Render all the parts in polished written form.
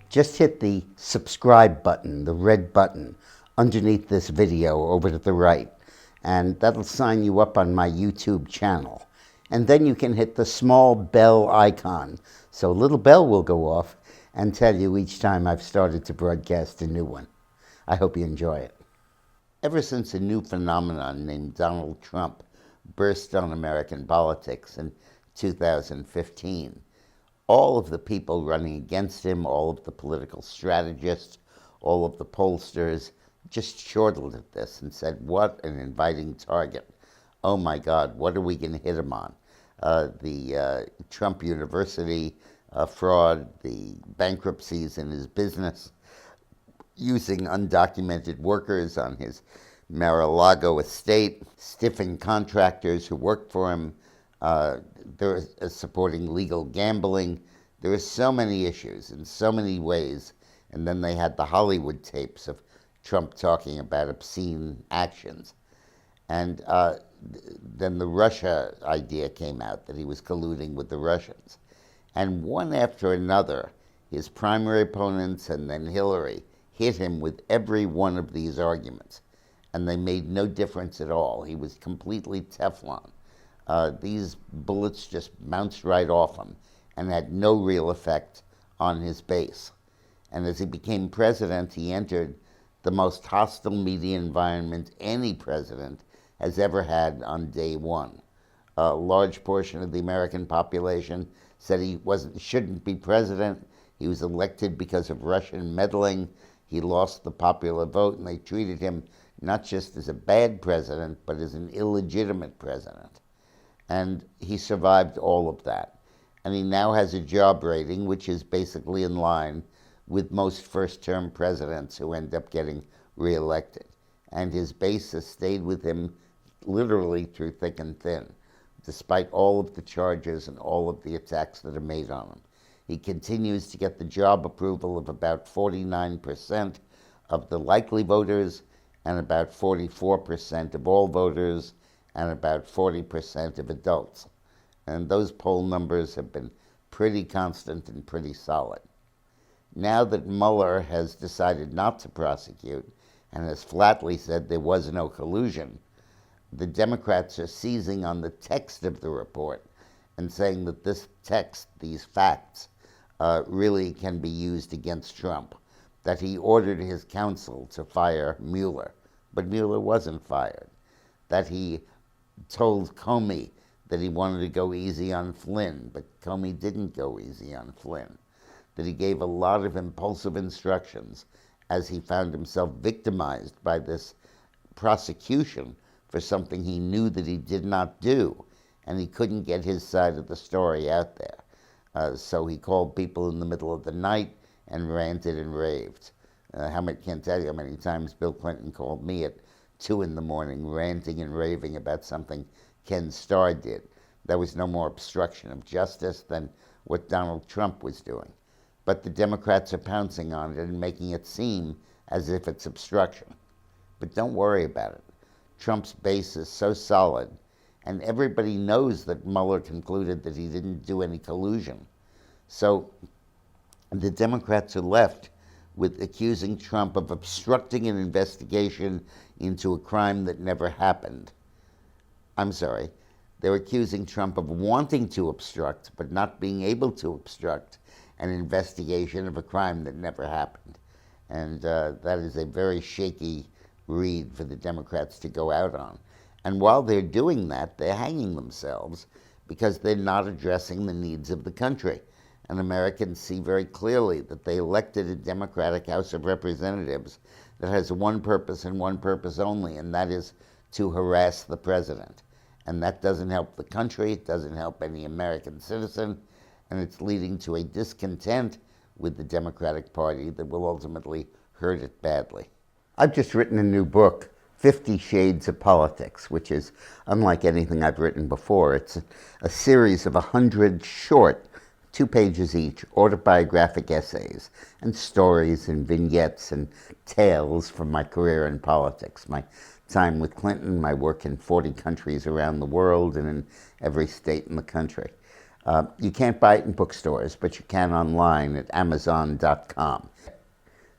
Just hit the subscribe button, the red button, underneath this video over to the right, and that'll sign you up on my YouTube channel. And then you can hit the small bell icon, so a little bell will go off and tell you each time I've started to broadcast a new one. I hope you enjoy it. Ever since a new phenomenon named Donald Trump burst on American politics in 2015, all of the people running against him, all of the political strategists, all of the pollsters just chortled at this and said, what an inviting target. Oh my God, what are we going to hit him on? The Trump University fraud, the bankruptcies in his business, using undocumented workers on his Mar-a-Lago estate, stiffing contractors who worked for him. They're supporting legal gambling. There are so many issues in so many ways. And then they had the Hollywood tapes of Trump talking about obscene actions. And then the Russia idea came out, that he was colluding with the Russians. And one after another, his primary opponents and then Hillary hit him with every one of these arguments. And they made no difference at all. He was completely Teflon. These bullets just bounced right off him and had no real effect on his base. And as he became president, he entered the most hostile media environment any president has ever had on day one. A large portion of the American population said he shouldn't be president. He was elected because of Russian meddling. He lost the popular vote, and they treated him not just as a bad president, but as an illegitimate president. And he survived all of that. And he now has a job rating which is basically in line with most first-term presidents who end up getting reelected. And his base has stayed with him literally through thick and thin, despite all of the charges and all of the attacks that are made on him. He continues to get the job approval of about 49% of the likely voters and about 44% of all voters and about 40% of adults. And those poll numbers have been pretty constant and pretty solid. Now that Mueller has decided not to prosecute and has flatly said there was no collusion, the Democrats are seizing on the text of the report and saying that this text, these facts, really can be used against Trump, that he ordered his counsel to fire Mueller, but Mueller wasn't fired, that he told Comey that he wanted to go easy on Flynn, but Comey didn't go easy on Flynn, that he gave a lot of impulsive instructions as he found himself victimized by this prosecution for something he knew that he did not do, and he couldn't get his side of the story out there. So he called people in the middle of the night and ranted and raved. Can't tell you how many times Bill Clinton called me at 2 in the morning ranting and raving about something Ken Starr did. That was no more obstruction of justice than what Donald Trump was doing. But the Democrats are pouncing on it and making it seem as if it's obstruction. But don't worry about it. Trump's base is so solid, and everybody knows that Mueller concluded that he didn't do any collusion. So the Democrats are left with accusing Trump of obstructing an investigation into a crime that never happened. I'm sorry, they're accusing Trump of wanting to obstruct, but not being able to obstruct an investigation of a crime that never happened. And that is a very shaky read for the Democrats to go out on. And while they're doing that, they're hanging themselves because they're not addressing the needs of the country. And Americans see very clearly that they elected a Democratic House of Representatives that has one purpose and one purpose only, and that is to harass the president. And that doesn't help the country, it doesn't help any American citizen, and it's leading to a discontent with the Democratic Party that will ultimately hurt it badly. I've just written a new book, 50 Shades of Politics, which is unlike anything I've written before. It's a series of 100 short, 2 pages each, autobiographic essays and stories and vignettes and tales from my career in politics, my time with Clinton, my work in 40 countries around the world and in every state in the country. You can't buy it in bookstores, but you can online at Amazon.com.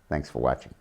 Thanks for watching.